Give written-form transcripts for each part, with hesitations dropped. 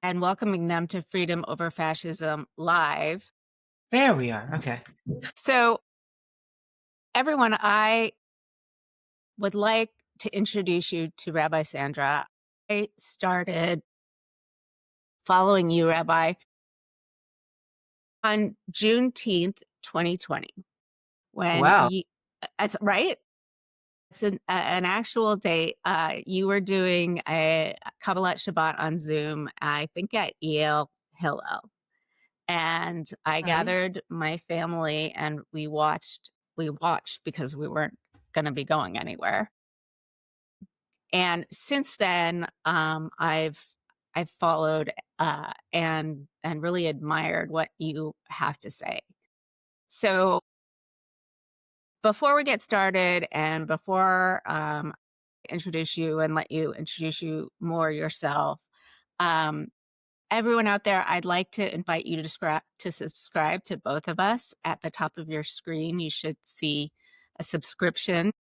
and welcoming them to Freedom Over Fascism Live. There we are. Okay. So, everyone, I would like to introduce you to Rabbi Sandra. I started following you, Rabbi, on Juneteenth, 2020, when Wow. you, that's right. It's an actual date. You were doing a Kabbalat Shabbat on Zoom, I think at Yale Hillel. And I Mhm. gathered my family and we watched because we weren't going to be going anywhere. And since then, I've followed and really admired what you have to say. So before we get started and before I introduce you and let you introduce you more yourself, um, everyone out there, I'd like to invite you to subscribe to both of us. At the top of your screen, you should see a subscription.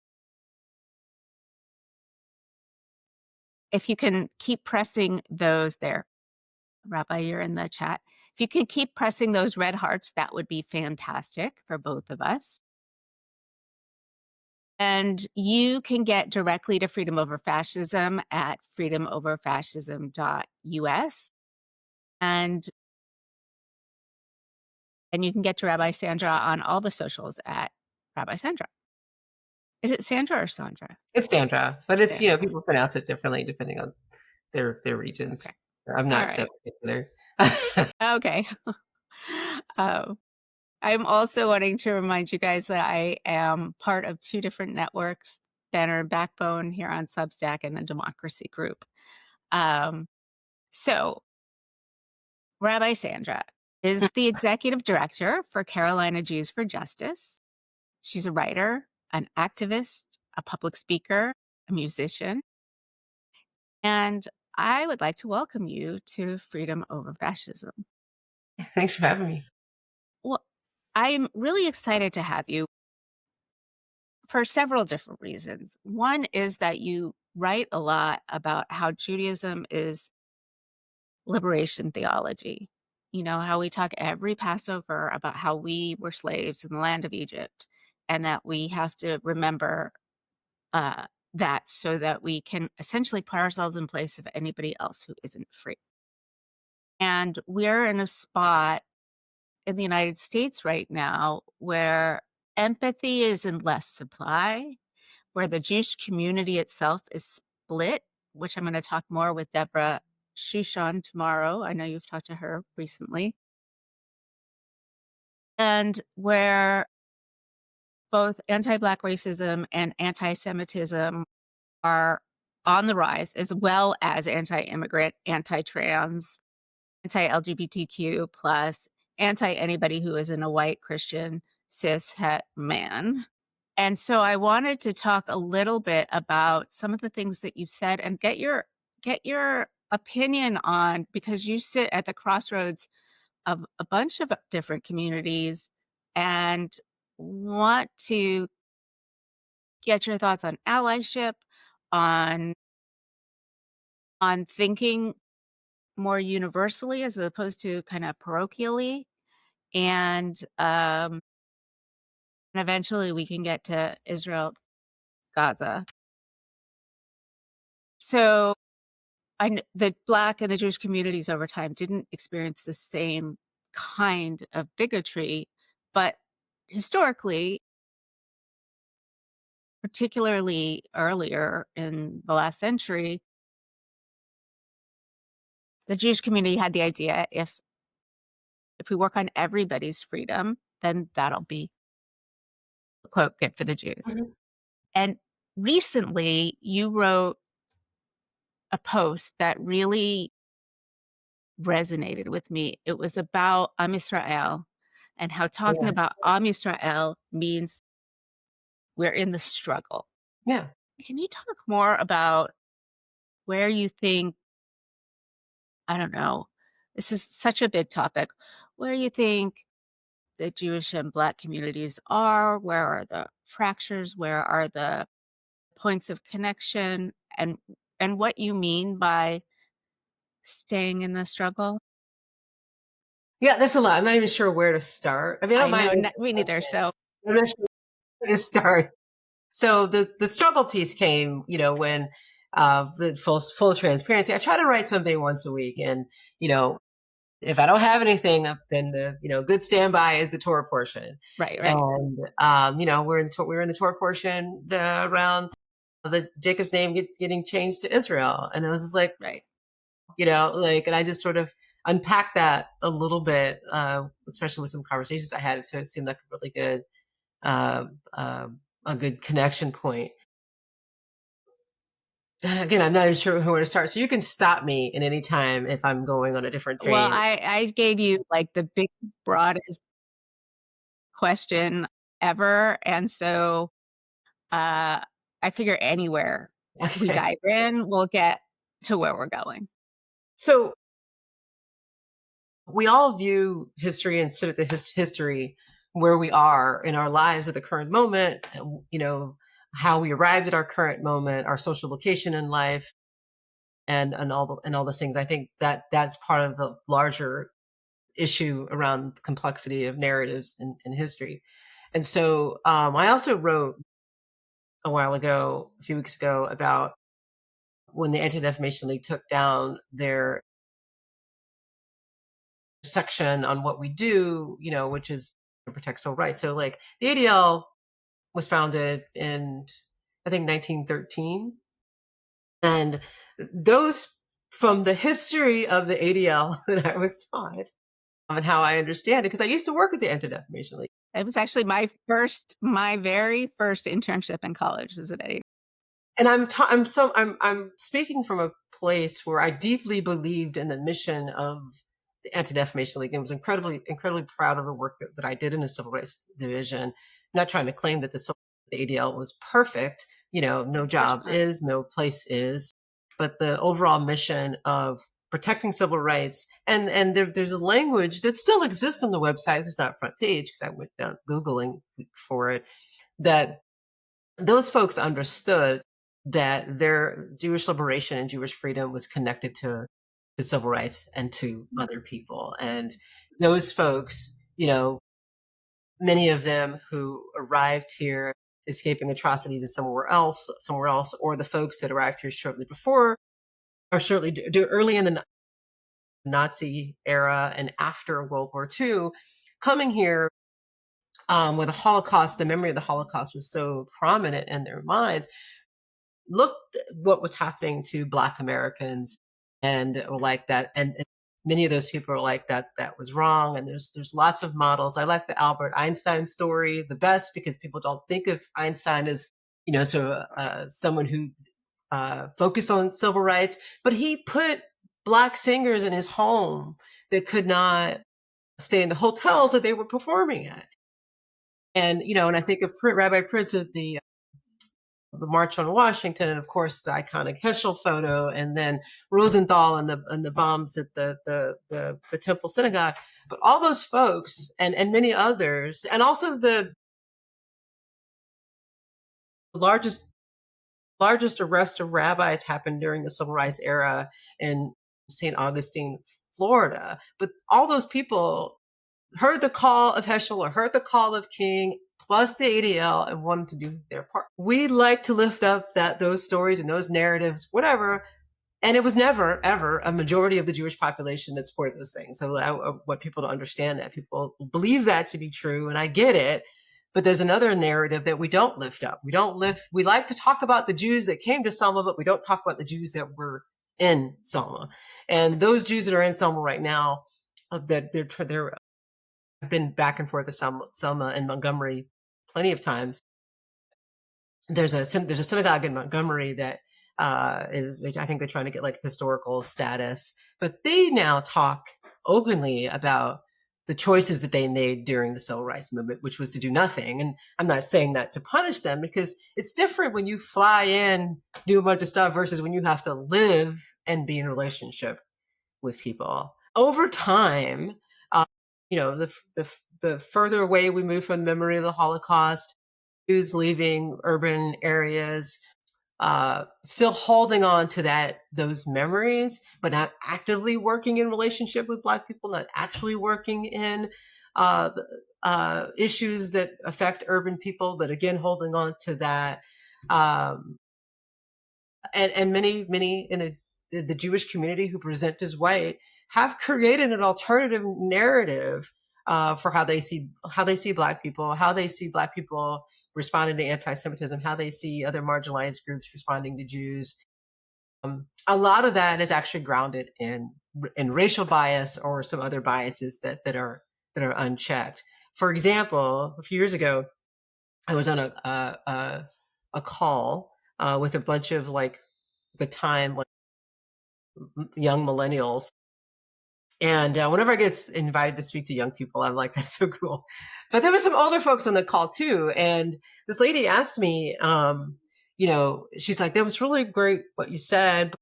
If you can keep pressing those there, Rabbi, you're in the chat. If you can keep pressing those red hearts, that would be fantastic for both of us. And you can get directly to Freedom Over Fascism at freedomoverfascism.us. And you can get to Rabbi Sandra on all the socials at Rabbi Sandra. Is it Sandra or Sandra? It's Sandra, but it's Sandra. people pronounce it differently depending on their Okay. regions. So I'm All not right. that particular. Okay. um, I'm also wanting to remind you guys that I am part of two different networks, Banner and Backbone here on Substack and the Democracy Group. Um, so Rabbi Sandra is the executive director for Carolina Jews for Justice. She's a writer, an activist, a public speaker, a musician. And I would like to welcome you to Freedom Over Fascism. Thanks for having me. Well, I'm really excited to have you for several different reasons. One is that you write a lot about how Judaism is liberation theology. You know, how we talk every Passover about how we were slaves in the land of Egypt and that we have to remember uh, that so that we can essentially put ourselves in place of anybody else who isn't free. And we're in a spot in the United States right now where empathy is in less supply, where the Jewish community itself is split, which I'm going to talk more with Deborah Shushan tomorrow. I know you've talked to her recently. And where both anti-Black racism and anti-Semitism are on the rise, as well as anti-immigrant, anti-trans, anti-LGBTQ plus, anti-anybody who isn't a white Christian cis het man. And so I wanted to talk a little bit about some of the things that you've said and get your opinion on, because you sit at the crossroads of a bunch of different communities and want to get your thoughts on allyship, on thinking more universally as opposed to kind of parochially, and eventually we can get to Israel, Gaza. So the Black and the Jewish communities over time didn't experience the same kind of bigotry, but historically, particularly earlier in the last century, the Jewish community had the idea if we work on everybody's freedom, then that'll be, quote, good for the Jews. Mhm. And recently, you wrote a post that really resonated with me. It was about Am Yisrael and how talking Yeah. about Am Yisrael means we're in the struggle. Yeah. Can you talk more about where you think, I don't know, this is such a big topic, where you think the Jewish and Black communities are? Where are the fractures? Where are the points of connection? And what you mean by staying in the struggle? Yeah, that's a lot. I'm not even sure where to start. I mean, I don't I mind. know, me neither. So, I'm not sure where to start. So the struggle piece came, when the full transparency. I try to write something once a week, and you know, if I don't have anything, then the good standby is the Torah portion. right, right, And we're in the Torah portion around the Jacob's name getting changed to Israel, and it was just like, right. and I just sort of unpacked that a little bit, especially with some conversations I had. So it seemed like a really good, uh, uh, a good connection point. And again, I'm not even sure where to start. So you can stop me at any time if I'm going on a different Well, train. I gave you like the biggest, broadest question ever, and so uh, I figure anywhere we Okay. dive in, we'll get to where we're going. So we all view history and sit at the history where we are in our lives at the current moment, how we arrived at our current moment, our social location in life, and all those things. I think that that's part of the larger issue around the complexity of narratives in history. And so I also wrote a few weeks ago, about when the Anti-Defamation League took down their section on what we do, which is to protect civil rights. So like the ADL was founded in, I think, 1913. And those, from the history of the ADL that I was taught and how I understand it, because I used to work at the Anti-Defamation League. It was actually my very first internship in college was at Eddie. And I'm speaking from a place where I deeply believed in the mission of the Anti-Defamation League, and was incredibly proud of the work that I did in the Civil Rights Division. I'm not trying to claim that the ADL was perfect. No Of course job not. is, no place is, but the overall mission of protecting civil rights, and there's a language that still exists on the website. It's not front page because I went down Googling for it, that those folks understood that their Jewish liberation and Jewish freedom was connected to civil rights and to other people. And those folks, many of them who arrived here escaping atrocities in somewhere else, or the folks that arrived here shortly before, or early in the Nazi era and after World War II, coming here, where the memory of the Holocaust was so prominent in their minds, looked at what was happening to Black Americans, and were like that. And many of those people are like that was wrong. And there's lots of models. I like the Albert Einstein story the best, because people don't think of Einstein as, someone who focused on civil rights, but he put Black singers in his home that could not stay in the hotels that they were performing at. And I think of Rabbi Prince at the March on Washington, and of course the iconic Heschel photo, and then Rosenthal and the bombs at the Temple Synagogue. But all those folks, and many others, and also the largest arrest of rabbis happened during the Civil Rights era in St. Augustine, Florida. But all those people heard the call of Heschel or heard the call of King, plus the ADL, and wanted to do their part. We like to lift up those stories and those narratives, whatever. And it was never, ever a majority of the Jewish population that supported those things. So I want people to understand that. People believe that to be true, and I get it. But there's another narrative that we don't lift up. We like to talk about the Jews that came to Selma, but we don't talk about the Jews that were in Selma. And those Jews that are in Selma right now, that they're I've been back and forth to Selma and Montgomery plenty of times. There's a synagogue in Montgomery that I think they're trying to get like historical status, but they now talk openly about the choices that they made during the civil rights movement, which was to do nothing. And I'm not saying that to punish them, because it's different when you fly in, do a bunch of stuff, versus when you have to live and be in a relationship with people. Over time, uh, the further away we move from the memory of the Holocaust, Jews leaving urban areas, still holding on to those memories, but not actively working in relationship with Black people, not actually working in uh, issues that affect urban people, but again holding on to that. Um, and many in the Jewish community who present as white have created an alternative narrative for how they see Black people, how they see Black people responding to anti-Semitism, how they see other marginalized groups responding to Jews. A lot of that is actually grounded in racial bias or some other biases that are unchecked. For example, a few years ago, I was on a call with a bunch of like the time like young millennials. And whenever I get invited to speak to young people, I'm like, that's so cool. But there were some older folks on the call too. And this lady asked me, she's like, that was really great what you said.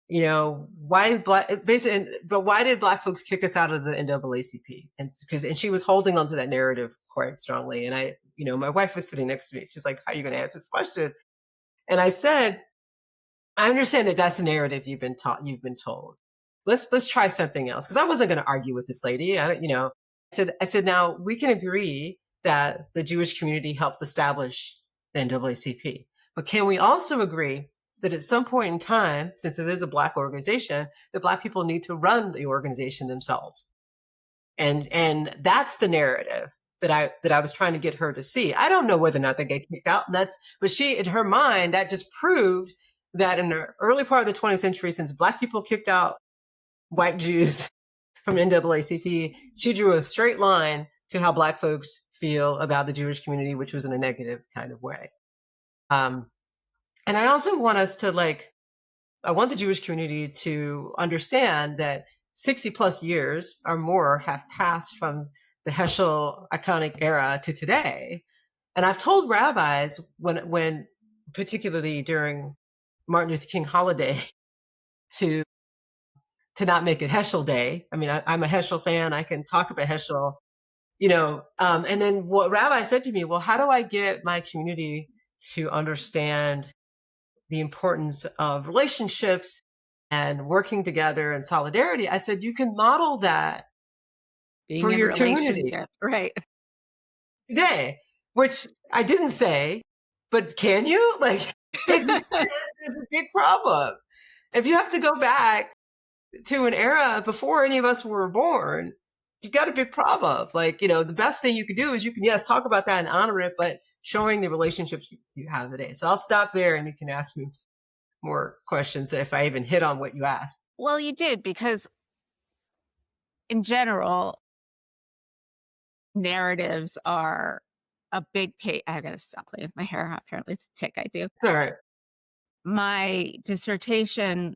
Why why did Black folks kick us out of the NAACP? And she was holding onto that narrative quite strongly. And my wife was sitting next to me. She's like, how are you going to answer this question? And I said, I understand that that's the narrative you've been told. Let's try something else. Because I wasn't going to argue with this lady. I said, now we can agree that the Jewish community helped establish the NAACP. But can we also agree that at some point in time, since it is a Black organization, that Black people need to run the organization themselves? And that's the narrative that I was trying to get her to see. I don't know whether or not they get kicked out. But she, in her mind, that just proved that in the early part of the 20th century, since Black people kicked out white Jews from NAACP, she drew a straight line to how Black folks feel about the Jewish community, which was in a negative kind of way. And I also want us to I want the Jewish community to understand that 60 plus years or more have passed from the Heschel iconic era to today. And I've told rabbis when particularly during Martin Luther King holiday, to not make it Heschel Day. I mean, I'm a Heschel fan. I can talk about Heschel, and then what Rabbi said to me, well, how do I get my community to understand the importance of relationships and working together and solidarity? I said, you can model that Being for in your community relationship, right? today, which I didn't say, but can you? There's a big problem. If you have to go back to an era before any of us were born, you've got a big problem. The best thing you could do is you can, yes, talk about that and honor it, but showing the relationships you have today. So I'll stop there and you can ask me more questions if I even hit on what you asked. Well, you did, because in general, narratives are a big I gotta stop playing with my hair. Apparently it's a tick I do. All right. My dissertation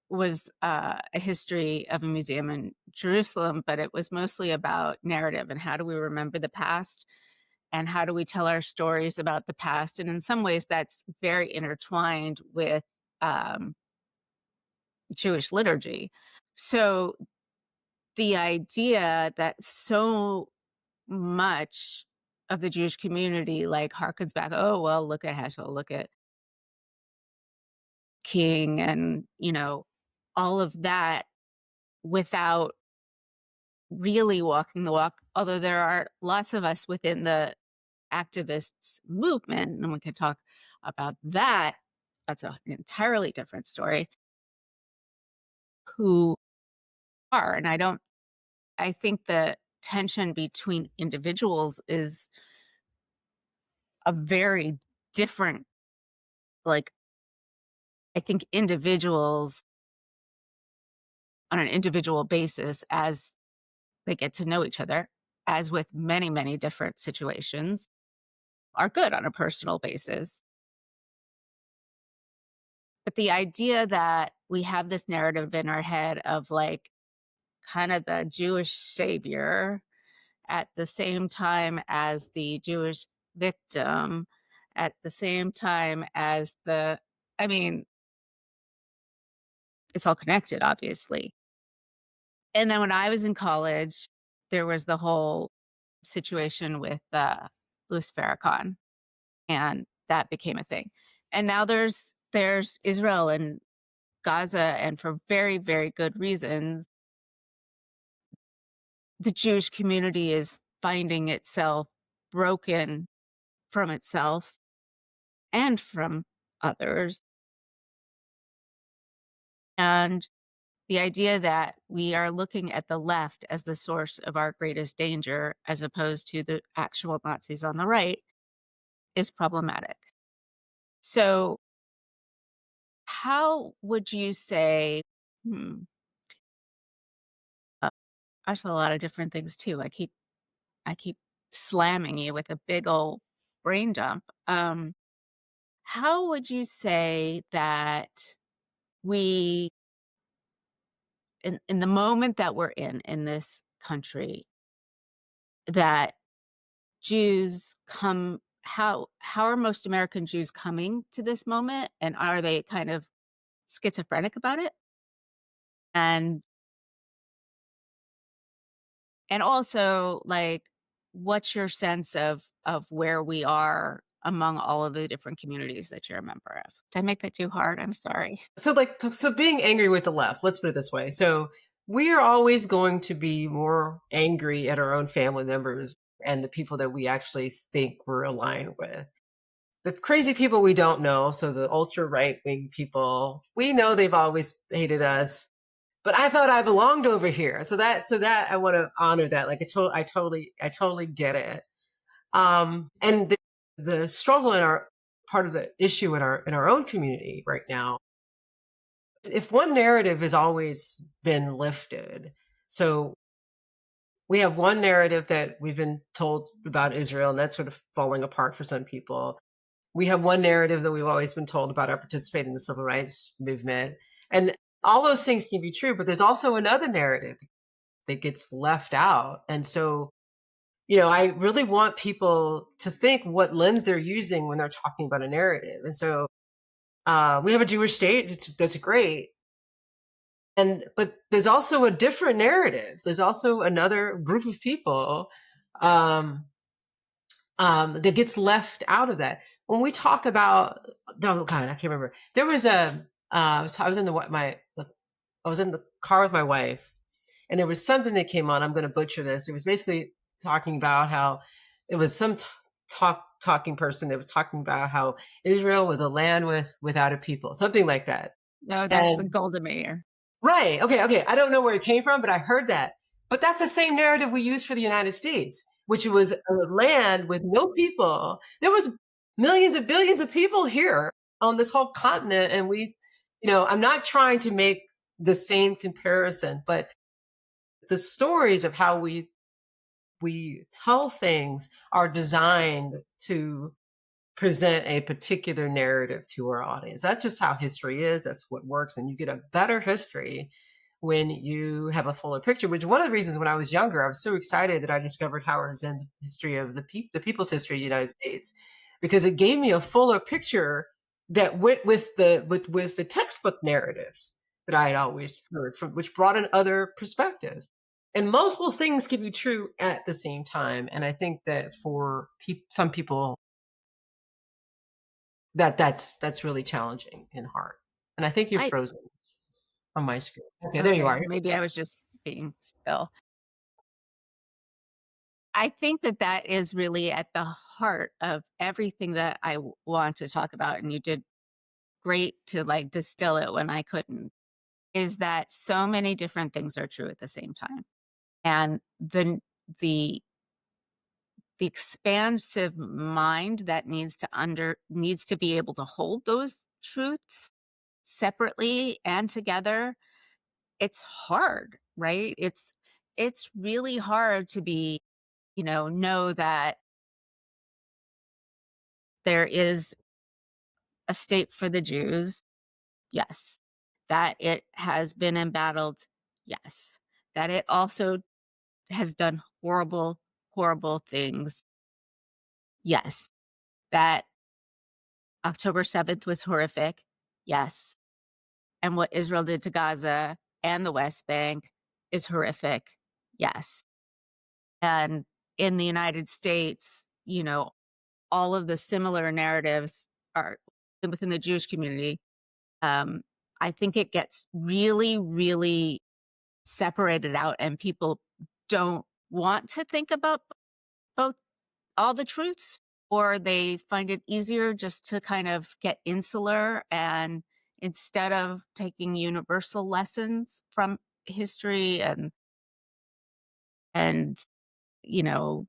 was a history of a museum in Jerusalem, but it was mostly about narrative and how do we remember the past and how do we tell our stories about the past. And in some ways, that's very intertwined with um, Jewish liturgy. So the idea that so much of the Jewish community harkens back, oh, well, look at Heschel, look at King, and, all of that without really walking the walk. Although there are lots of us within the activists movement, and we can talk about that. That's an entirely different story. Who are, and I think the tension between individuals is a very different, like, I think individuals on an individual basis, as they get to know each other, as with many, many different situations, are good on a personal basis. But the idea that we have this narrative in our head of kind of the Jewish savior at the same time as the Jewish victim, at the same time as I mean, it's all connected, obviously. And then when I was in college, there was the whole situation with Louis Farrakhan, and that became a thing. And now there's there's Israel and Gaza, and for very, very good reasons, the Jewish community is finding itself broken from itself and from others. And the idea that we are looking at the left as the source of our greatest danger, as opposed to the actual Nazis on the right, is problematic. So, how would you say, hmm, uh, I saw a lot of different things too. I keep slamming you with a big old brain dump. How would you say that we, in the moment that we're in this country, that Jews come, how are most American Jews coming to this moment, and are they kind of schizophrenic about it? And also, like, what's your sense of where we are among all of the different communities that you're a member of? Did I make that too hard? I'm sorry. So like so being angry with the left, let's put it this way. So we are always going to be more angry at our own family members and the people that we actually think we're aligned with. The crazy people we don't know, so the ultra right wing people, we know they've always hated us, but I thought I belonged over here. So that I want to honor that. Like I totally get it. And the struggle in our part of the issue in our own community right now, if one narrative has always been lifted, so we have one narrative that we've been told about Israel, and that's sort of falling apart for some people. We have one narrative that we've always been told about our participation in the civil rights movement. And all those things can be true, but there's also another narrative that gets left out. And so, I really want people to think what lens they're using when they're talking about a narrative. And so we have a Jewish state, that's great. But there's also a different narrative. There's also another group of people um, that gets left out of that. When we talk about, no, God, I can't remember. There was I was in I was in the car with my wife, and there was something that came on. I'm going to butcher this. It was basically talking about how it was some talking person that was talking about how Israel was a land without a people, something like that. No, that's a And Golda Meir. right. Okay. Okay. I don't know where it came from, but I heard that. But that's the same narrative we use for the United States, which was a land with no people. There was millions and billions of people here on this whole continent. And I'm not trying to make the same comparison, but the stories of how we tell things are designed to present a particular narrative to our audience. That's just how history is. That's what works. And you get a better history when you have a fuller picture, which one of the reasons when I was younger, I was so excited that I discovered Howard Zinn's history of the people's history of the United States, because it gave me a fuller picture that went with the textbook narratives that I had always heard from, which brought in other perspectives. And multiple things can be true at the same time. And I think that for some people, that's really challenging and hard. And I think you're I frozen on my screen. Okay, there you Okay, are. maybe I was just being still. I think that that is really at the heart of everything that I want to talk about, and you did great to, like, distill it when I couldn't, is that so many different things are true at the same time. And the the expansive mind that needs to be able to hold those truths separately and together, it's hard, right? It's really hard to know that there is a state for the Jews. Yes. That it has been embattled. Yes. That it also has done horrible, horrible things. Yes. That October 7th was horrific. Yes. And what Israel did to Gaza and the West Bank is horrific. Yes. And in the United States, all of the similar narratives are within the Jewish community, um, I think it gets really, really separated out, and people don't want to think about both all the truths, or they find it easier just to kind of get insular and instead of taking universal lessons from history and you know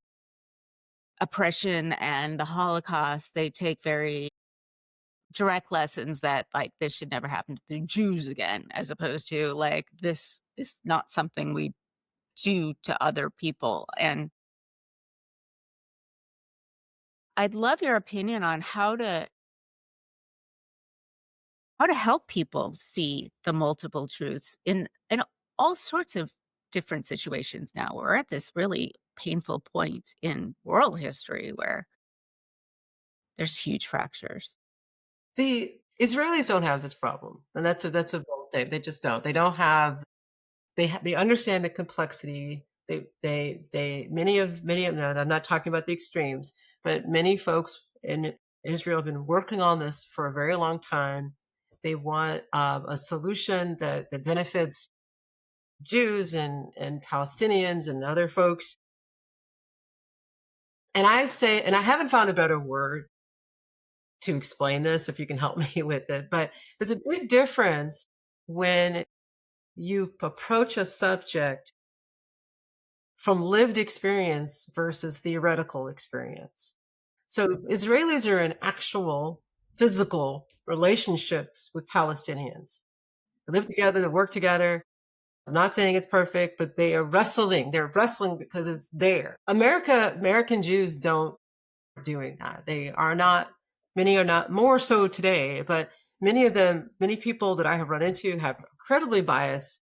oppression and the Holocaust, they take very direct lessons that like this should never happen to the Jews again, as opposed to like this is not something we do to other people. And I'd love your opinion on how to help people see the multiple truths in all sorts of different situations now. We're at this really painful point in world history where there's huge fractures. The Israelis don't have this problem, and that's a bold thing. They just don't. They don't have. They understand the complexity. They many of no, I'm not talking about the extremes, but many folks in Israel have been working on this for a very long time. They want a solution that benefits Jews and Palestinians and other folks. And I say, and I haven't found a better word to explain this, if you can help me with it, but there's a big difference when you approach a subject from lived experience versus theoretical experience. So Israelis are in actual physical relationships with Palestinians. They live together, they work together. I'm not saying it's perfect, but they are wrestling. They're wrestling because it's there. American Jews don't doing that. They are not, many are not, more so today, but many of them, many people that I have run into have incredibly biased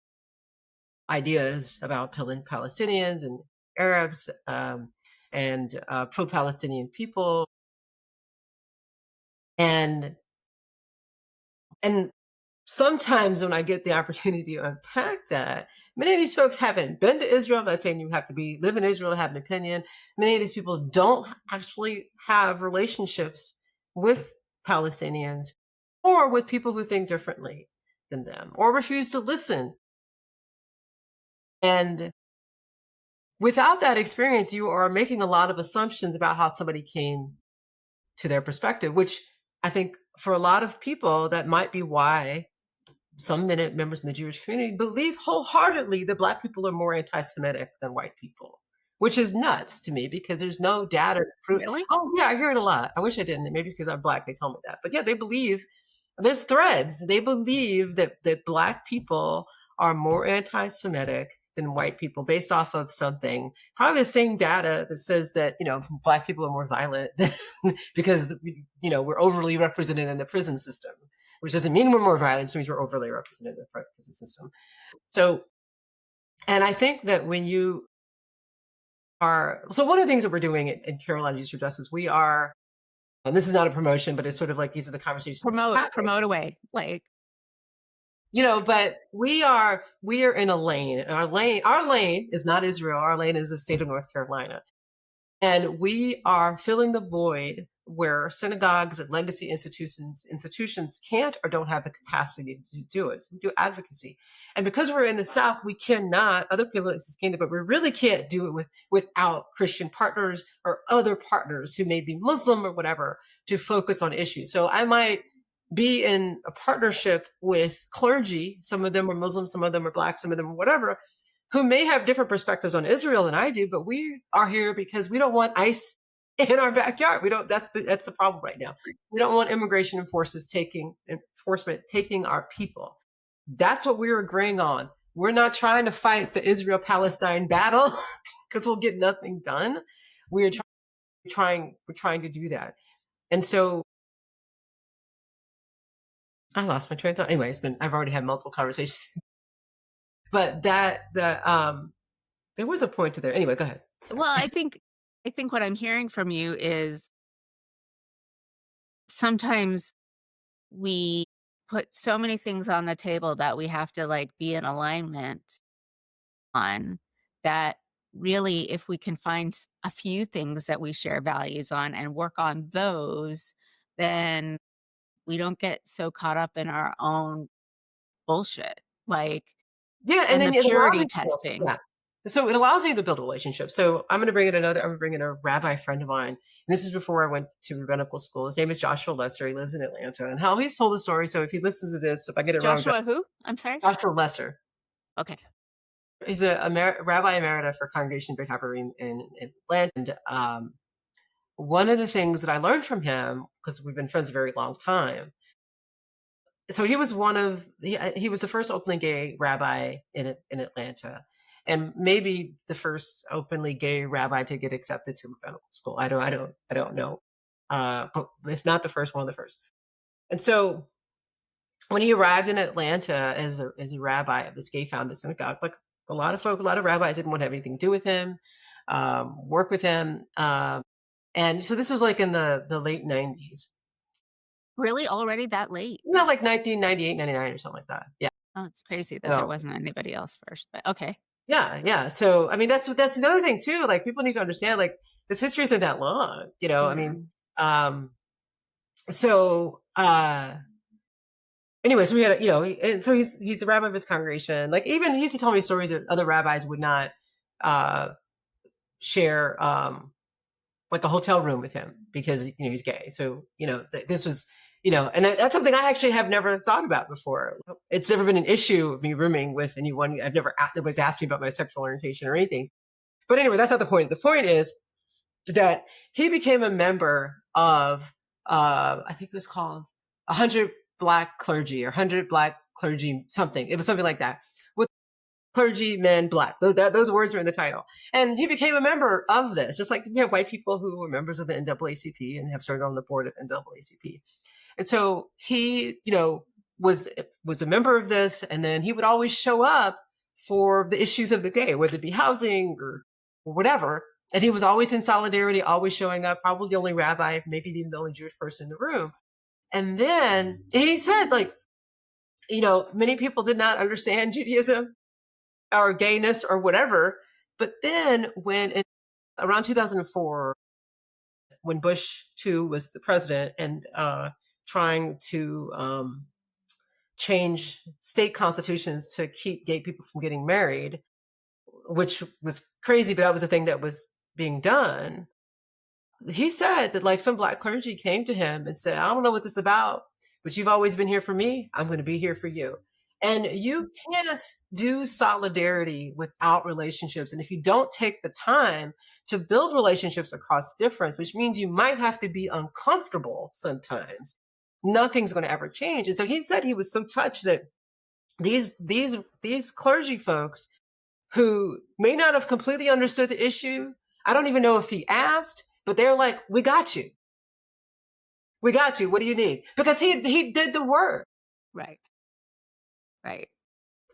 ideas about Palestinians and Arabs and pro-Palestinian people. And and sometimes when I get the opportunity to unpack that, many of these folks haven't been to Israel. I'm not saying you have to live in Israel to have an opinion. Many of these people don't actually have relationships with Palestinians or with people who think differently than them or refuse to listen. And without that experience, you are making a lot of assumptions about how somebody came to their perspective, which I think for a lot of people, that might be why some members in the Jewish community believe wholeheartedly that Black people are more anti-Semitic than white people, which is nuts to me because there's no data to prove. Really? Oh, yeah, I hear it a lot. I wish I didn't. Maybe it's because I'm Black, they tell me that. But yeah, they believe there's threads. They believe that Black people are more anti-Semitic than white people based off of something, probably the same data that says that, Black people are more violent because, we're overly represented in the prison system, which doesn't mean we're more violent, it just means we're overly represented in the prison system. So, and I think that when you so one of the things that we're doing in Carolina Youth for Justice, we are, and this is not a promotion, but it's sort of like these are the conversations we're having. Promote away. Like, But we are in a lane. And our lane is not Israel. Our lane is the state of North Carolina. And we are filling the void where synagogues and legacy institutions can't or don't have the capacity to do it. So we do advocacy. And because we're in the South, we cannot, other places can, but we really can't do it without Christian partners or other partners who may be Muslim or whatever to focus on issues. So I might be in a partnership with clergy. Some of them are Muslim, some of them are Black, some of them are whatever, who may have different perspectives on Israel than I do, but we are here because we don't want ICE in our backyard. We don't. That's the problem right now. We don't want immigration enforcement taking our people. That's what we're agreeing on. We're not trying to fight the Israel-Palestine battle because we'll get nothing done. We're trying to do that. And so I lost my train of thought. Anyway, I've already had multiple conversations, but there was a point to there. Anyway, go ahead. Sorry. well, I think what I'm hearing from you is sometimes we put so many things on the table that we have to like be in alignment on that really if we can find a few things that we share values on and work on those, then we don't get so caught up in our own bullshit, like, Yeah, and and then the it allows purity you to, testing. yeah. So it allows you to build relationships. So I'm gonna bring in a rabbi friend of mine. And this is before I went to rabbinical school. His name is Joshua Lesser. He lives in Atlanta. And how he's told the story. So if he listens to this, if I get it wrong, Joshua who? I'm sorry? Joshua Lesser. Okay. He's a rabbi emerita for Congregation Beit Haverim in Atlanta. And one of the things that I learned from him, because we've been friends a very long time, so he was he was the first openly gay rabbi in Atlanta, and maybe the first openly gay rabbi to get accepted to rabbinical school. I don't know, but if not the first, one of the first. And so when he arrived in Atlanta as a rabbi of this gay founded synagogue, like a lot of folk, a lot of rabbis didn't want to have anything to do with him, work with him, and so this was like in the late '90s. Really? Already that late? Not like 1998, 99 or something like that. Yeah. Oh, it's crazy that there So, wasn't anybody else first, but okay. yeah, yeah. So, I mean, that's another thing too. Like people need to understand, like this history isn't that long, you know. I mean, Mm. um, so anyway, so we had, and so he's the rabbi of his congregation. Like even he used to tell me stories that other rabbis would not uh share like a hotel room with him because he's gay. So this was and that's something I actually have never thought about before. It's never been an issue of me rooming with anyone. Nobody's asked me about my sexual orientation or anything. But anyway, that's not the point. The point is that he became a member of I think it was called 100 Black Clergy or 100 Black Clergy something. It was something like that. With clergy men black. Those words are in the title. And he became a member of this, just like we have white people who were members of the NAACP and have served on the board of NAACP. And so he, was a member of this, and then he would always show up for the issues of the day, whether it be housing or whatever. And he was always in solidarity, always showing up, probably the only rabbi, maybe even the only Jewish person in the room. And then he said, like, many people did not understand Judaism or gayness or whatever. But then around 2004, when Bush II was the president and trying to change state constitutions to keep gay people from getting married, which was crazy, but that was a thing that was being done. He said that like some black clergy came to him and said, I don't know what this is about, but you've always been here for me. I'm going to be here for you. And you can't do solidarity without relationships. And if you don't take the time to build relationships across difference, which means you might have to be uncomfortable sometimes, nothing's going to ever change. And so he said he was so touched that these clergy folks who may not have completely understood the issue, I don't even know if he asked, but they're like, we got you. We got you. What do you need? Because he did the work. Right. Right.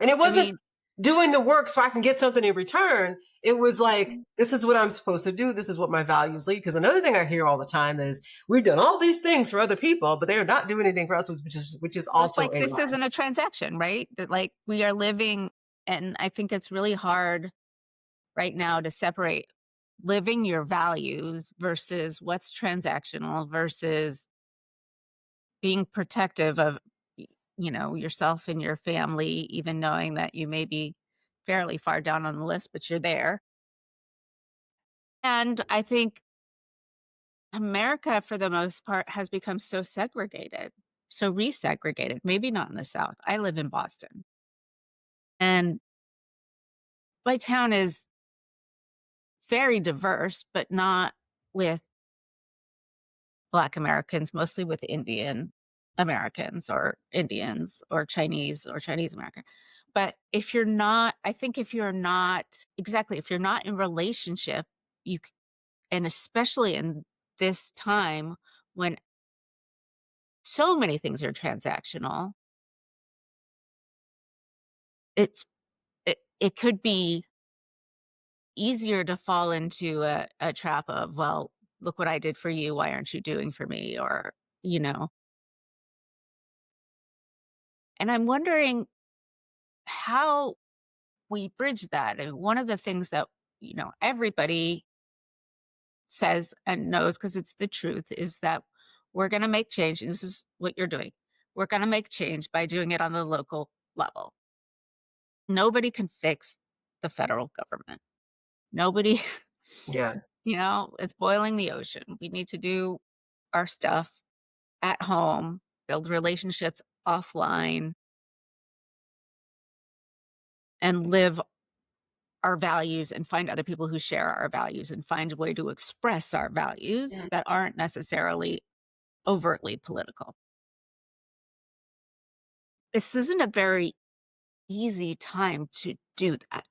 And it I wasn't mean, doing the work so I can get something in return. It was like, this is what I'm supposed to do. This is what my values lead. Because another thing I hear all the time is we've done all these things for other people, but they're not doing anything for us, which is well, it's also like a this lie. isn't a transaction, right? That, like, we are living, and I think it's really hard right now to separate living your values versus what's transactional versus being protective of yourself and your family, even knowing that you may be fairly far down on the list, but you're there. And I think America, for the most part, has become so segregated, so resegregated. Maybe not in the South. I live in Boston, and my town is very diverse, but not with Black Americans, mostly with Indian Americans or Indians or Chinese American. But if you're not, I think if you're not, exactly, if you're not in relationship, and especially in this time when so many things are transactional, it's, it could be easier to fall into a trap of, well, look what I did for you. Why aren't you doing for me? Or, you know, and I'm wondering how we bridge that. And one of the things that, everybody says and knows because it's the truth is that we're going to make change. And this is what you're doing. We're going to make change by doing it on the local level. Nobody can fix the federal government. Nobody, Yeah. is boiling the ocean. We need to do our stuff at home, build relationships offline, and live our values and find other people who share our values and find a way to express our values Mm. that aren't necessarily overtly political. This isn't a very easy time to do that.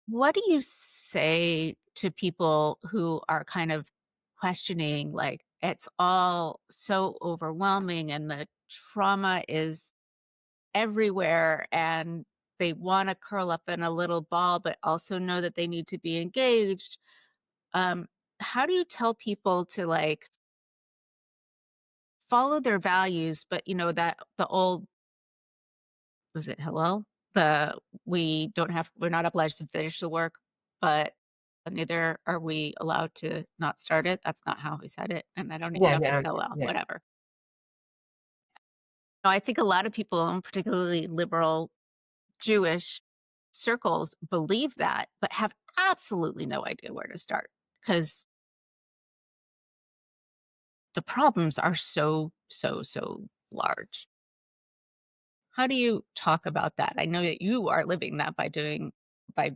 What do you say to people who are kind of questioning, like, it's all so overwhelming and the trauma is everywhere and they want to curl up in a little ball, but also know that they need to be engaged? Um, how do you tell people to like follow their values, but that the old, was it Hillel? The we're not obliged to finish the work, but neither are we allowed to not start it. That's not how he said it. And I don't even Yeah, know if it's yeah, Hillel, yeah. whatever. No, I think a lot of people, particularly liberal Jewish circles, believe that, but have absolutely no idea where to start because the problems are so, so, so large. How do you talk about that? I know that you are living that by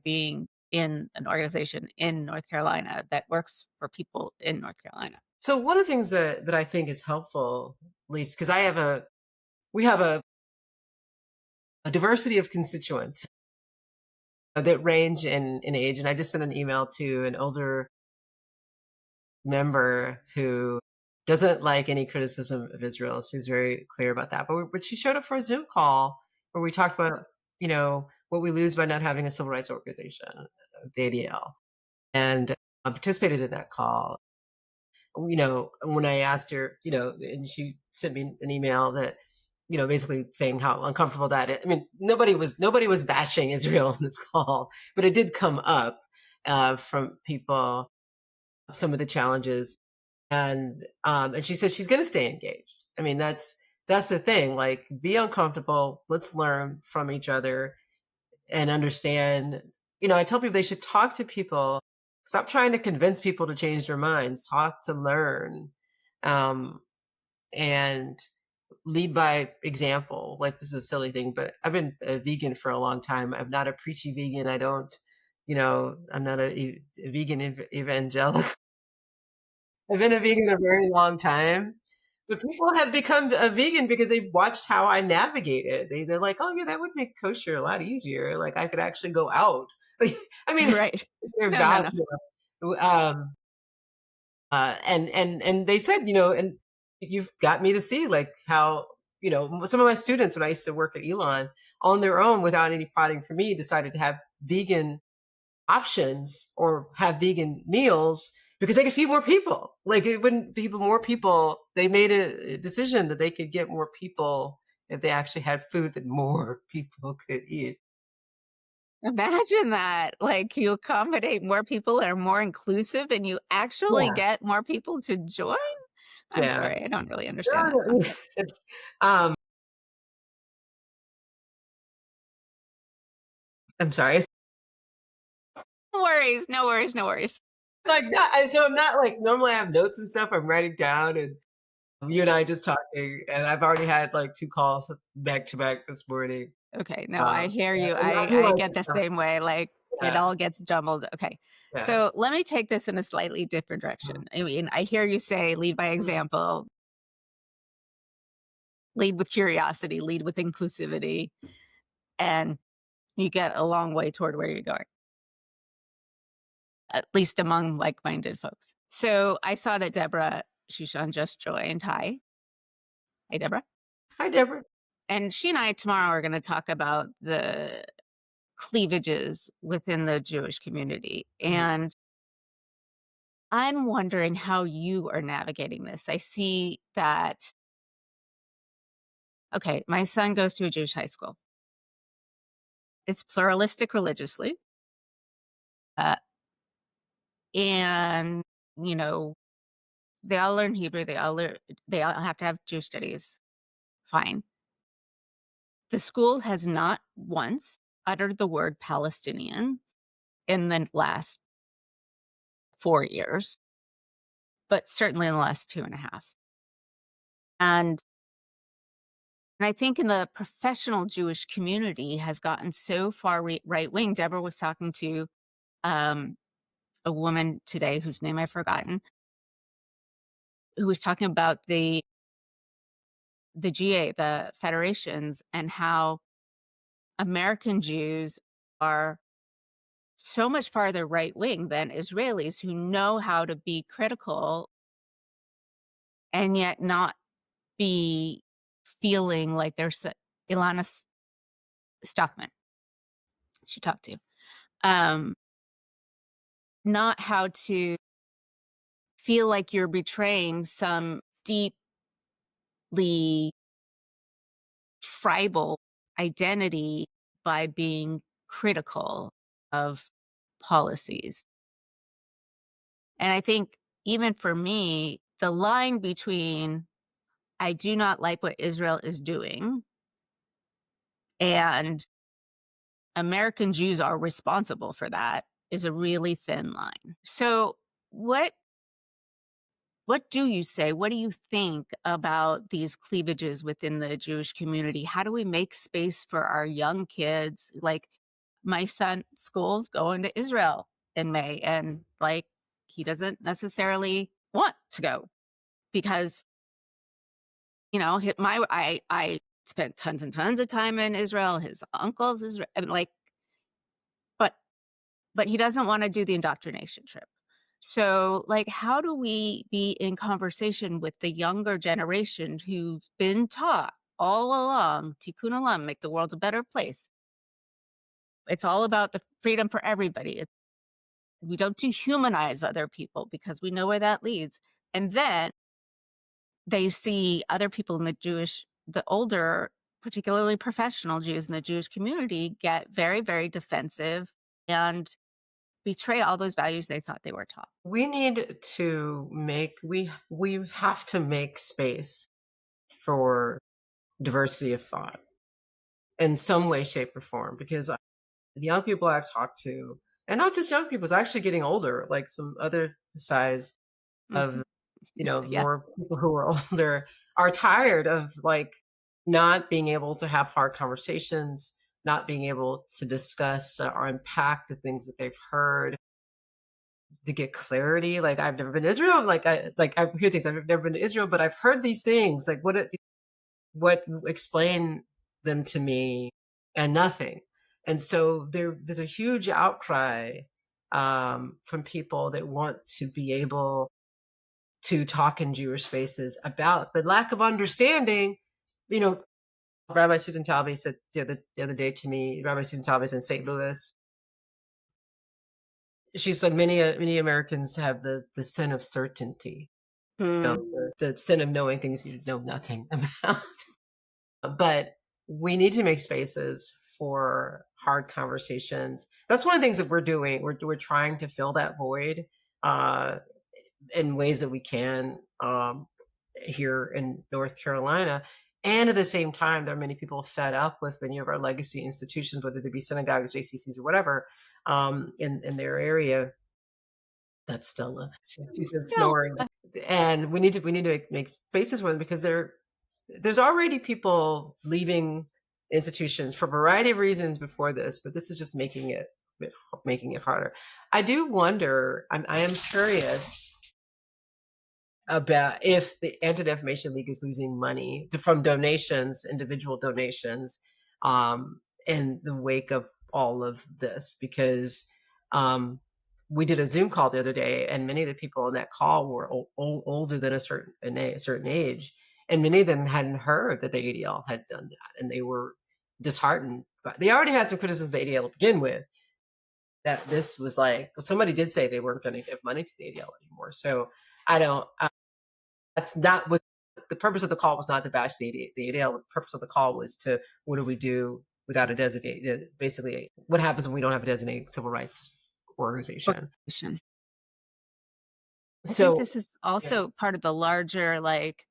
being in an organization in North Carolina that works for people in North Carolina. So one of the things that I think is helpful, at least because we have a diversity of constituents that range in age. And I just sent an email to an older member who doesn't like any criticism of Israel. She's very clear about that. But she showed up for a Zoom call where we talked about, what we lose by not having a civil rights organization, the ADL, and I participated in that call. When I asked her, and she sent me an email that, basically saying how uncomfortable that is. I mean, nobody was bashing Israel in this call, but it did come up from people, some of the challenges, and she said she's going to stay engaged. I mean, that's the thing. Like, be uncomfortable. Let's learn from each other and understand. I tell people they should talk to people. Stop trying to convince people to change their minds. Talk to learn, um, and lead by example. Like, this is a silly thing, but I've been a vegan for a long time. I'm not a preachy vegan. I don't, I'm not a vegan evangelical. I've been a vegan a very long time. But people have become a vegan because they've watched how I navigate it. They're like, oh yeah, that would make kosher a lot easier. Like, I could actually go out. Like, I mean, Right. they're No, no, no. valuable. And they said, and you've got me to see like how, some of my students when I used to work at Elon on their own without any prodding from me decided to have vegan options or have vegan meals because they could feed more people. Like, it wouldn't people more people. They made a decision that they could get more people if they actually had food that more people could eat. Imagine that. Like you accommodate more people and are more inclusive and you actually Yeah, get more people to join. I'm yeah. sorry, I don't really understand that concept. um, I'm sorry. No worries, no worries, no worries. Like that. So I'm not like normally I have notes and stuff. I'm writing down, and you and I just talking, and I've already had like 2 calls back to back this morning. Okay, no, I hear Yeah, you. and I I I realize get it's the not. same way, like, it Yeah, all gets jumbled. Okay, yeah. so let me take this in a slightly different direction. Mhm. I mean, I hear you say lead by Mhm. example, lead with curiosity, lead with inclusivity, and you get a long way toward where you're going, at least among like-minded folks. So I saw that Deborah Shushan just joined. Hi. Hey, Deborah. Hi, Deborah. And she and I tomorrow are going to talk about the cleavages within the Jewish community. Mhm. And I'm wondering how you are navigating this. I see that, okay, my son goes to a Jewish high school. It's pluralistic religiously. Uh, and, you know, They all learn Hebrew, they all have to have Jewish studies, fine. The school has not once uttered the word Palestinians in the last 4 years, but certainly in the last 2.5. And I think in the professional Jewish community has gotten so far right wing. Deborah was talking to um, a woman today whose name I've forgotten, who was talking about the GA, the federations, and how American Jews are so much farther right wing than Israelis who know how to be critical and yet not be feeling like there's Ilana Stockman she talked to. Um, Not how to feel like you're betraying some deeply tribal identity by being critical of policies. And I think even for me, the line between I do not like what Israel is doing and American Jews are responsible for that is a really thin line. So what do you say? What do you think about these cleavages within the Jewish community? How do we make space for our young kids? Like my son's school's going to Israel in May, and like he doesn't necessarily want to go because I spent tons and tons of time in Israel. His uncle's Israel, and like, but he doesn't want to do the indoctrination trip. So, like, how do we be in conversation with the younger generation who've been taught all along, Tikkun Olam, make the world a better place? It's all about the freedom for everybody. We don't dehumanize other people because we know where that leads. And then they see other people in the older, particularly professional Jews in the Jewish community get very, very defensive and betray all those values they thought they were taught. We need to we have to make space for diversity of thought in some way, shape, or form, because the young people I've talked to, and not just young people, it's actually getting older, like some other sides of, Mhm. Yeah. more people who are older are tired of like not being able to have hard conversations, not being able to discuss or unpack the things that they've heard to get clarity. Like I've never been to Israel. I hear things. I've never been to Israel, but I've heard these things. Like what explain them to me, and nothing. And so there's a huge outcry from people that want to be able to talk in Jewish spaces about the lack of understanding. You know, Rabbi Susan Talby said the other day to me, Rabbi Susan Talby is in St. Louis. She said many Americans have the sin of certainty, Mm. the sin of knowing things you know nothing about. But we need to make spaces for hard conversations. That's one of the things that we're doing. We're trying to fill that void uh, in ways that we can here in North Carolina. And at the same time, there are many people fed up with many of our legacy institutions, whether they be synagogues, JCCs, or whatever, in their area. That's Stella. She's been Still, snoring, and we need to make spaces for them because there's already people leaving institutions for a variety of reasons before this, but this is just making it harder. I do wonder. I am curious about if the Anti-Defamation League is losing money from donations, individual donations, in the wake of all of this, because um, we did a Zoom call the other day, and many of the people in that call were older than a certain age, and many of them hadn't heard that the ADL had done that, and they were disheartened. But they already had some criticism of the ADL to begin with. That this was like somebody did say they weren't going to give money to the ADL anymore. So I don't. That's not what the purpose of the call was, not to bash the ADL. The purpose of the call was to what do we do without a designated, basically what happens when we don't have a designated civil rights organization. organization. I think So this is yeah. also part of the larger, like,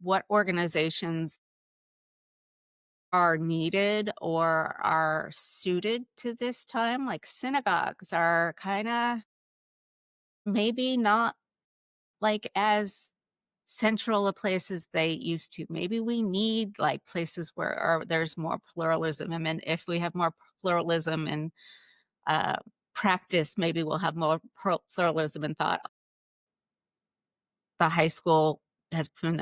what organizations are needed or are suited to this time. Like, synagogues are kinda maybe not, like, as central a place as they used to. Maybe we need, like, places where there's more pluralism. I mean, if we have more pluralism in, uh, practice, maybe we'll have more pluralism in thought. The high school has proven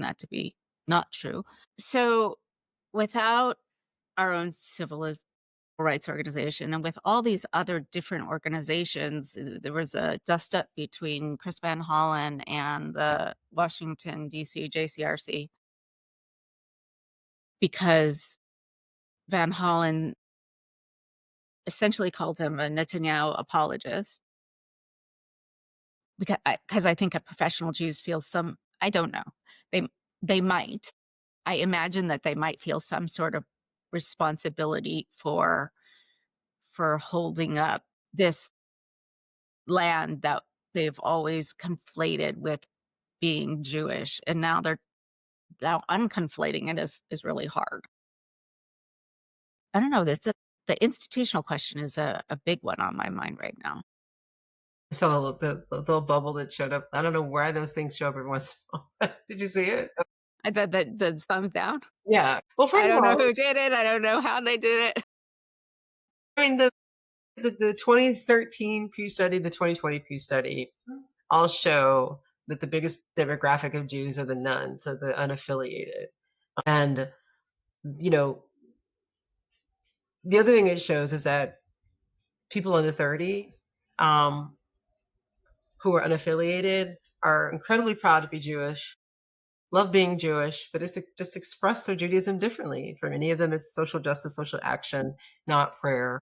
that to be not true. So, without our own civil rights organization and with all these other different organizations, there was a dust up between Chris Van Hollen and the Washington, D.C. JCRC because Van Hollen essentially called him a Netanyahu apologist because I think a professional Jews feel some I don't know. They they might. I imagine that they might feel some sort of responsibility for holding up this land that they've always conflated with being Jewish, and now unconflating it is really hard. I don't know, the institutional question is a big one on my mind right now. I saw the little bubble that showed up. I don't know why those things show up every once in a while. Did you see it? I bet that the thumbs down. Yeah. Well, first I of don't know all, who did it, I don't know how they did it. I mean the 2013 Pew study, the 2020 Pew study all show that the biggest demographic of Jews are the nuns, so the unaffiliated. And you know, the other thing it shows is that people under 30 um, who are unaffiliated are incredibly proud to be Jewish, love being Jewish, but just express their Judaism differently. For many of them, it's social justice, social action, not prayer.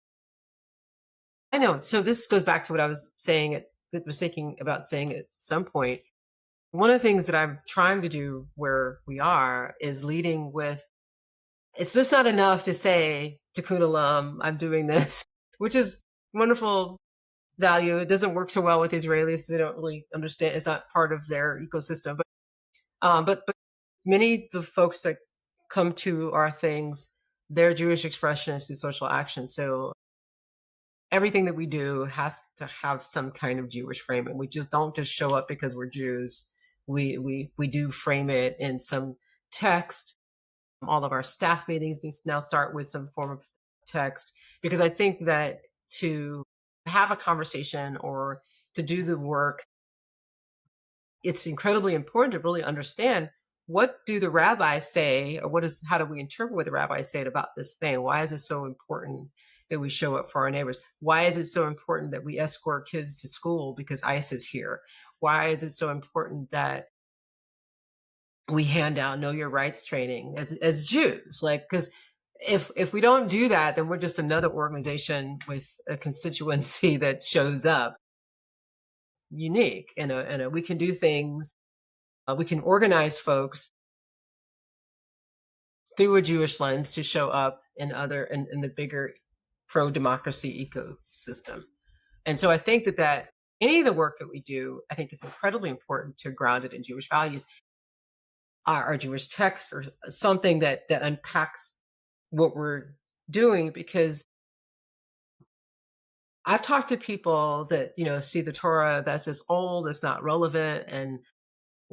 I know. So this goes back to what I was saying. Was thinking about saying at some point. One of the things that I'm trying to do where we are is leading with. It's just not enough to say Tikkun Olam, I'm doing this, which is wonderful value. It doesn't work so well with Israelis because they don't really understand. It's not part of their ecosystem. But many of the folks that come to our things, their Jewish expression is through social action. So everything that we do has to have some kind of Jewish frame, and we just don't just show up because we're Jews. We do frame it in some text. All of our staff meetings now start with some form of text because I think that to have a conversation or to do the work, it's incredibly important to really understand what do the rabbis say or how do we interpret what the rabbis say about this thing. Why is it so important that we show up for our neighbors? Why is it so important that we escort kids to school because ICE is here? Why is it so important that we hand out know your rights training as Jews? Like, because if we don't do that, then we're just another organization with a constituency that shows up unique. We can do things. We can organize folks through a Jewish lens to show up in the bigger pro democracy ecosystem. And so I think that any of the work that we do, I think it's incredibly important to ground it in Jewish values, our Jewish text, or something that unpacks what we're doing. Because I've talked to people that see the Torah that's just old, that's not relevant, and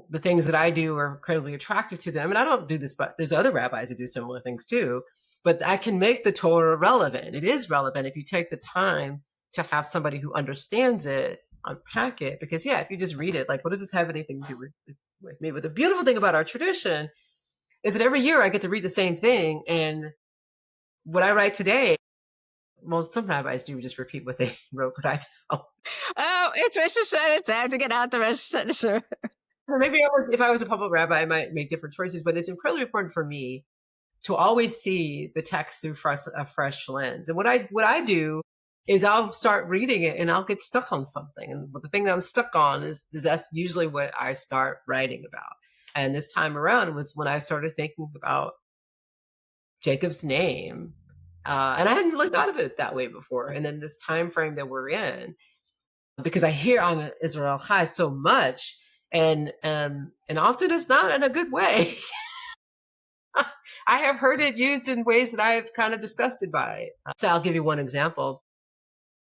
the things that I do are incredibly attractive to them. And I don't do this, but there's other rabbis that do similar things too. But I can make the Torah relevant. It is relevant if you take the time to have somebody who understands it unpack it. Because if you just read it, like, what does this have anything to do with me? But the beautiful thing about our tradition is that every year I get to read the same thing. And what I write today, well, some rabbis do just repeat what they wrote, but I don't. Oh, it's Rosh Hashanah, it's time to get out the Rosh Hashanah. Or maybe if I was a public rabbi, I might make different choices. But it's incredibly important for me to always see the text through a fresh lens. And what I do is I'll start reading it and I'll get stuck on something. And the thing that I'm stuck on is that's usually what I start writing about. And this time around was when I started thinking about Jacob's name. And I hadn't really thought of it that way before. And then this time frame that we're in, because I hear I'm Israel High so much, and often it's not in a good way. I have heard it used in ways that I have kind of disgusted by it. So I'll give you one example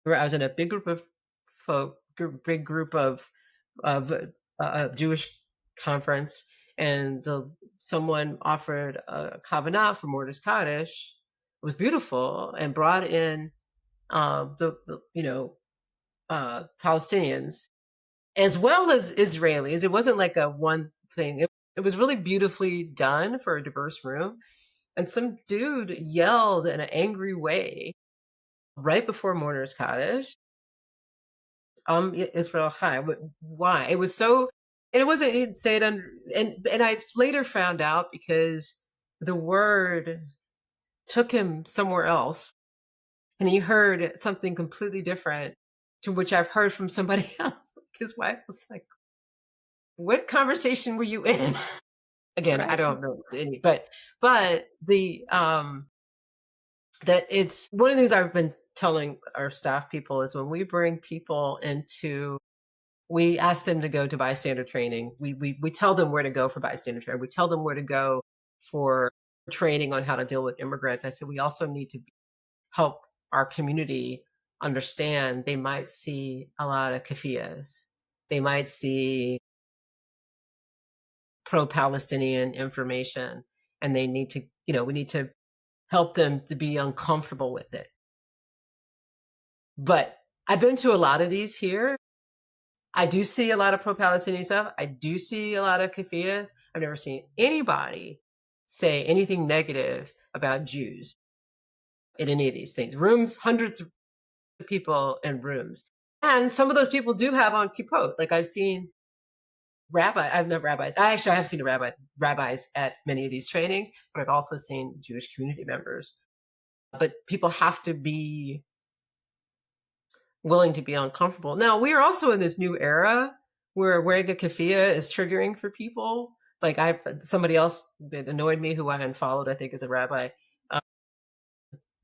where I was in a big group of big group of Jewish conference, and someone offered a kavanah for Mortis Kaddish. It was beautiful, and brought in Palestinians as well as Israelis. It wasn't like a one thing. It was really beautifully done for a diverse room. And some dude yelled in an angry way right before Mourner's Kaddish, Israel Chai. Why? It was so, and it wasn't, he didn't say it under, and I later found out because the word took him somewhere else, and he heard something completely different to which I've heard from somebody else. His wife was like, what conversation were you in? Again, I Right. don't know any, but the that it's one of the things I've been telling our staff people is when we bring people into, we ask them to go to bystander training. We tell them where to go for bystander training. We tell them where to go for training on how to deal with immigrants. I said we also need to help our community understand they might see a lot of kafiyas. They might see pro-Palestinian information, and they need to, we need to help them to be uncomfortable with it. But I've been to a lot of these here. I do see a lot of pro-Palestinian stuff. I do see a lot of kafiyas. I've never seen anybody say anything negative about Jews in any of these things. Rooms, hundreds of people in rooms. And some of those people do have on kippot. Like I've seen I've met rabbis. I have seen rabbis at many of these trainings, but I've also seen Jewish community members. But people have to be willing to be uncomfortable. Now, we are also in this new era where wearing a keffiyeh is triggering for people. Like somebody else that annoyed me who I unfollowed, I think is a rabbi. Uh,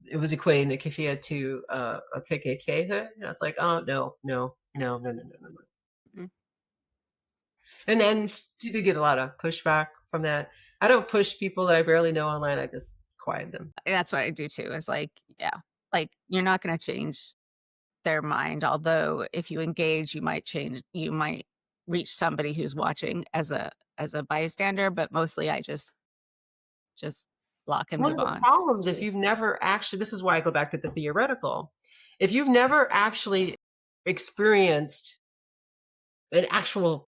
it was equating the keffiyeh to a KKK hood. And I was like, oh, no, no, no, no, no, no, no. Mm. And then she did get a lot of pushback from that. I don't push people that I barely know online. I just quiet them. That's what I do too. Is like, yeah, like you're not going to change their mind. Although if you engage, you might reach somebody who's watching as a bystander. But mostly, I just block and One move of the on. problems, if Too. you've never actually, this is why I go back to the theoretical, if you've never actually experienced an actual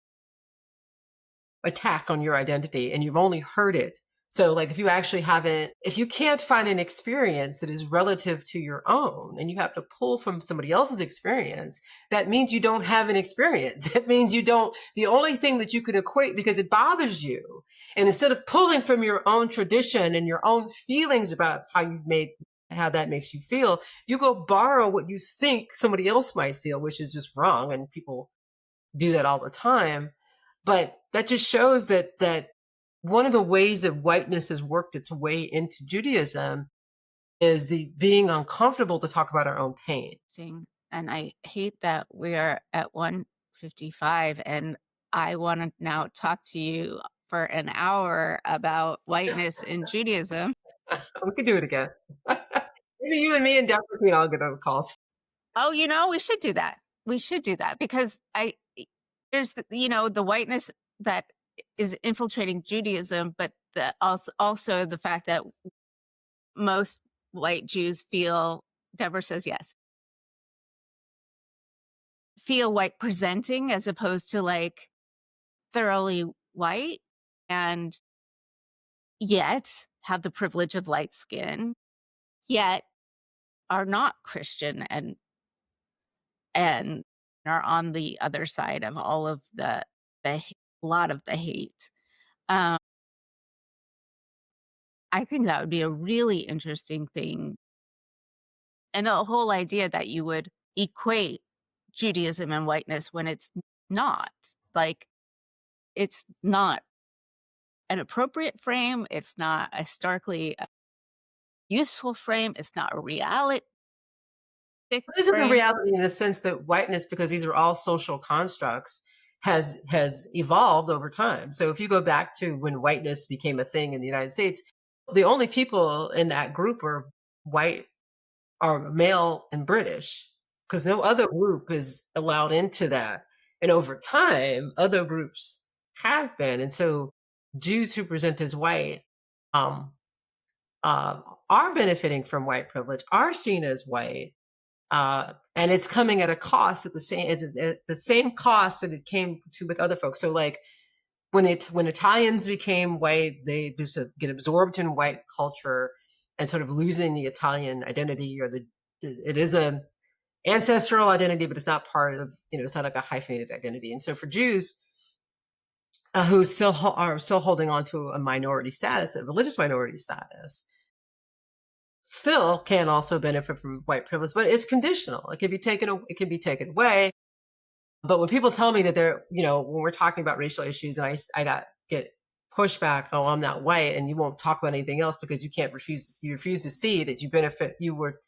attack on your identity and you've only heard it. So like if you can't find an experience that is relative to your own and you have to pull from somebody else's experience, that means you don't have an experience. It means the only thing that you can equate because it bothers you. And instead of pulling from your own tradition and your own feelings about how that makes you feel, you go borrow what you think somebody else might feel, which is just wrong. And people do that all the time. But that just shows that one of the ways that whiteness has worked its way into Judaism is the being uncomfortable to talk about our own pain. And I hate that we are at 1:55, and I want to now talk to you for an hour about whiteness in Judaism. We could do it again. Maybe you and me and Dr. Queen all get on calls. Oh, we should do that. We should do that because there's the whiteness that is infiltrating Judaism, but also the fact that most white Jews feel, Deborah says yes, feel white presenting as opposed to like thoroughly white, and yet have the privilege of light skin, yet are not Christian and are on the other side of all of the lot of the hate. Um, I think that would be a really interesting thing. And the whole idea that you would equate Judaism and whiteness when it's not. Like, it's not an appropriate frame. It's not a historically useful frame. It's not a reality. Isn't the brain. reality in the sense that whiteness, because these are all social constructs, has evolved over time. So if you go back to when whiteness became a thing in the United States, the only people in that group are white or male and British, because no other group is allowed into that. And over time, other groups have been. And so Jews who present as white um, uh, are benefiting from white privilege, are seen as white, and it's coming at a cost at the same cost that it came to with other folks. So like when Italians became white, they just get absorbed in white culture and sort of losing the Italian identity, or it is a ancestral identity, but it's not part of, it's not like a hyphenated identity. And so for Jews who are still holding on to a minority status, a religious minority status, still can also benefit from white privilege, but it's conditional. It can be taken away. But when people tell me that when we're talking about racial issues, and get pushback, oh, I'm not white, and you won't talk about anything else because you refuse to see that you were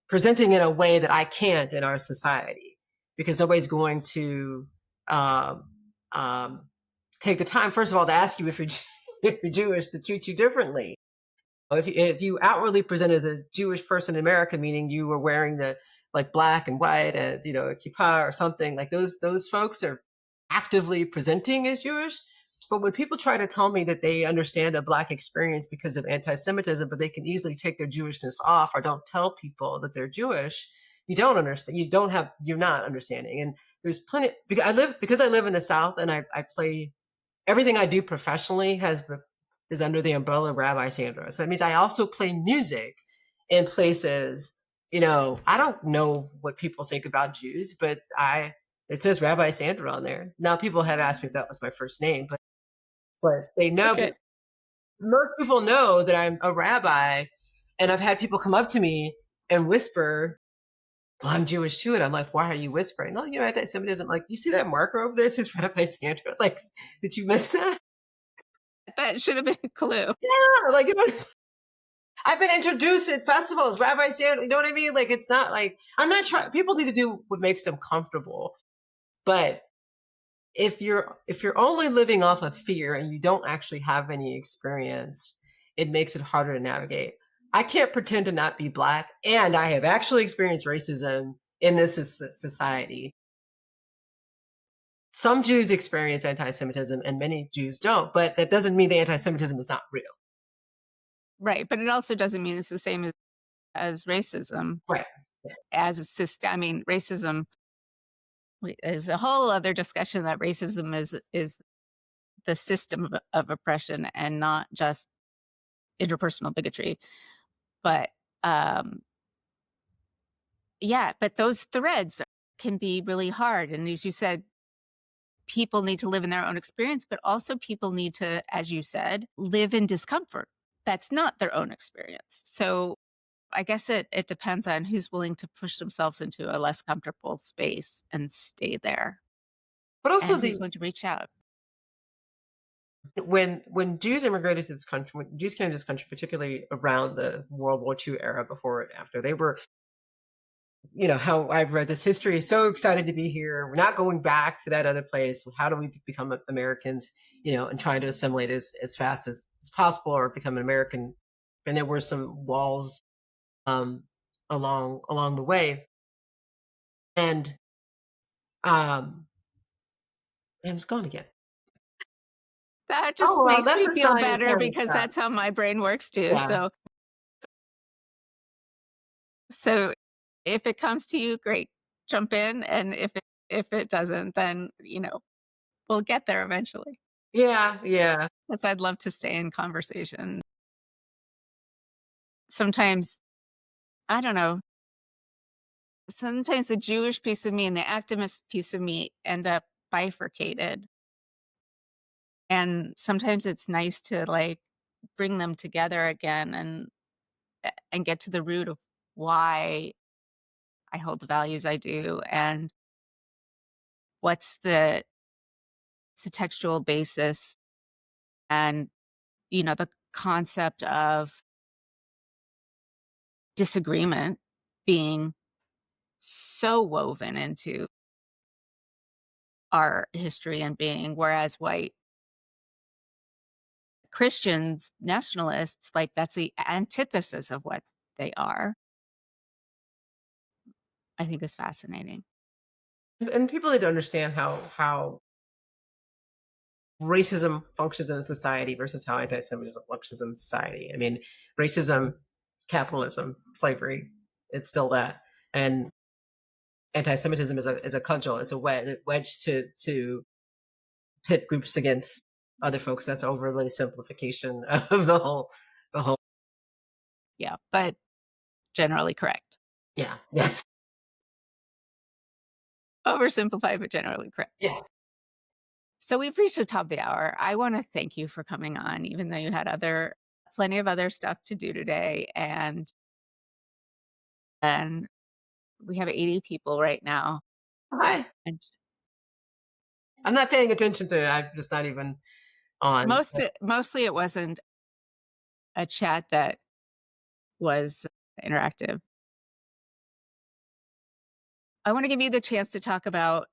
presenting in a way that I can't in our society, because nobody's going to um, um, take the time, first of all, to ask you if you're if you're Jewish, to treat you differently. If you outwardly present as a Jewish person in America, meaning you were wearing the like black and white and a kippah or something, like those folks are actively presenting as Jewish. But when people try to tell me that they understand a black experience because of anti-Semitism, but they can easily take their Jewishness off, or don't tell people that they're Jewish, you don't understand. You're not understanding. And there's plenty, because I live in the South, and I play everything I do professionally is under the umbrella of Rabbi Sandra. So that means I also play music in places, I don't know what people think about Jews, but it says Rabbi Sandra on there. Now people have asked me if that was my first name, but they know, but Okay. most people know that I'm a rabbi, and I've had people come up to me and whisper, well, I'm Jewish too. And I'm like, why are you whispering? No, anti-Semitism. Like, you see that marker over there? It says Rabbi Sandra. Like, did you miss that? That should have been a clue. Yeah, like, I've been introduced at festivals, Rabbi Sandra. You know what I mean? Like, it's not like I'm not trying. People need to do what makes them comfortable. But if you're only living off of fear and you don't actually have any experience, it makes it harder to navigate. I can't pretend to not be black, and I have actually experienced racism in this society. Some Jews experience anti-Semitism, and many Jews don't. But that doesn't mean the anti-Semitism is not real. Right. But it also doesn't mean it's the same as racism, Right. as a system. I mean, racism is a whole other discussion, that racism is the system of oppression and not just interpersonal bigotry. But um, yeah, but those threads can be really hard. And as you said, people need to live in their own experience, but also people need to, as you said, live in discomfort. That's not their own experience. So I guess it depends on who's willing to push themselves into a less comfortable space and stay there, But also and who's the willing to reach out. when Jews immigrated to this country, when Jews came to this country, particularly around the World War II era, before and after, they were, how I've read this history, so excited to be here. We're not going back to that other place. How do we become Americans, and trying to assimilate as fast as possible, or become an American? And there were some walls um, along the way. And and it's gone again. That Oh, just well, makes that's me a feel sign it's better, time to because stop. that's how my brain works too. Yeah. So if it comes to you, great, jump in, and if it doesn't, then we'll get there eventually. Yeah, yeah. Because I'd love to stay in conversation. Sometimes, I don't know, sometimes the Jewish piece of me and the activist piece of me end up bifurcated. And sometimes it's nice to like bring them together again, and get to the root of why I hold the values I do, and what's the textual basis, and the concept of disagreement being so woven into our history and being, whereas white Christians, nationalists, like that's the antithesis of what they are, I think is fascinating. And people need to understand how racism functions in a society versus how anti-Semitism functions in society. I mean, racism, capitalism, slavery, it's still that. And anti-Semitism is a cudgel, it's a wedge to pit groups against other folks. That's overly simplification of the whole. Yeah, but generally correct. Yeah. Yes. Oversimplified, but generally correct. Yeah. So we've reached the top of the hour. I want to thank you for coming on, even though you had plenty of other stuff to do today. And we have 80 people right now. Hi. And I'm not paying attention to it. I'm just not even on. mostly it wasn't a chat that was interactive. I want to give you the chance to talk about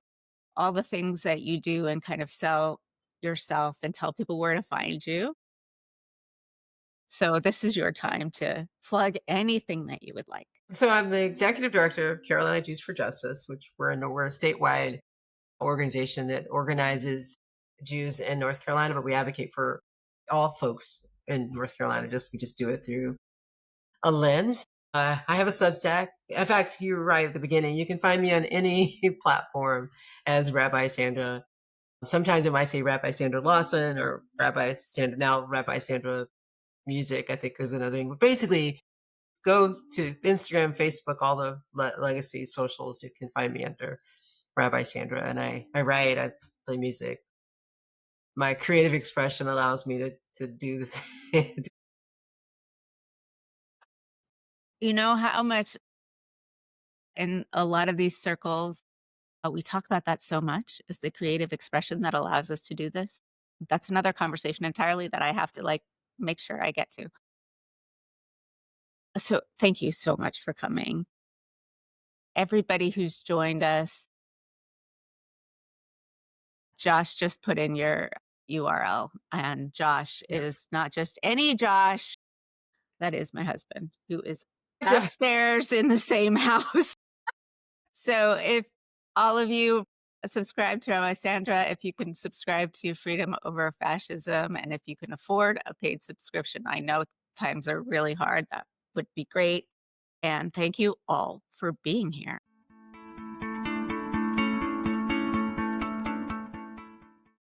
all the things that you do and kind of sell yourself and tell people where to find you. So this is your time to plug anything that you would like. So I'm the executive director of Carolina Jews for Justice, which we're a statewide organization that organizes Jews in North Carolina, but we advocate for all folks in North Carolina. We just do it through a lens. I have a Substack. In fact, you were right at the beginning. You can find me on any platform as Rabbi Sandra. Sometimes it might say Rabbi Sandra Lawson or Rabbi Sandra Music, I think is another thing. But basically, go to Instagram, Facebook, all the legacy socials. You can find me under Rabbi Sandra. And I write, I play music. My creative expression allows me to do the thing. You know how much in a lot of these circles, we talk about that so much is the creative expression that allows us to do this. That's another conversation entirely that I have to like make sure I get to. So thank you so much for coming. Everybody who's joined us, Josh just put in your URL, and Josh is not just any Josh. That is my husband, who is upstairs in the same house. So if all of you subscribe to Rabbi Sandra, if you can subscribe to Freedom Over Fascism, and if you can afford a paid subscription, I know times are really hard. That would be great. And thank you all for being here.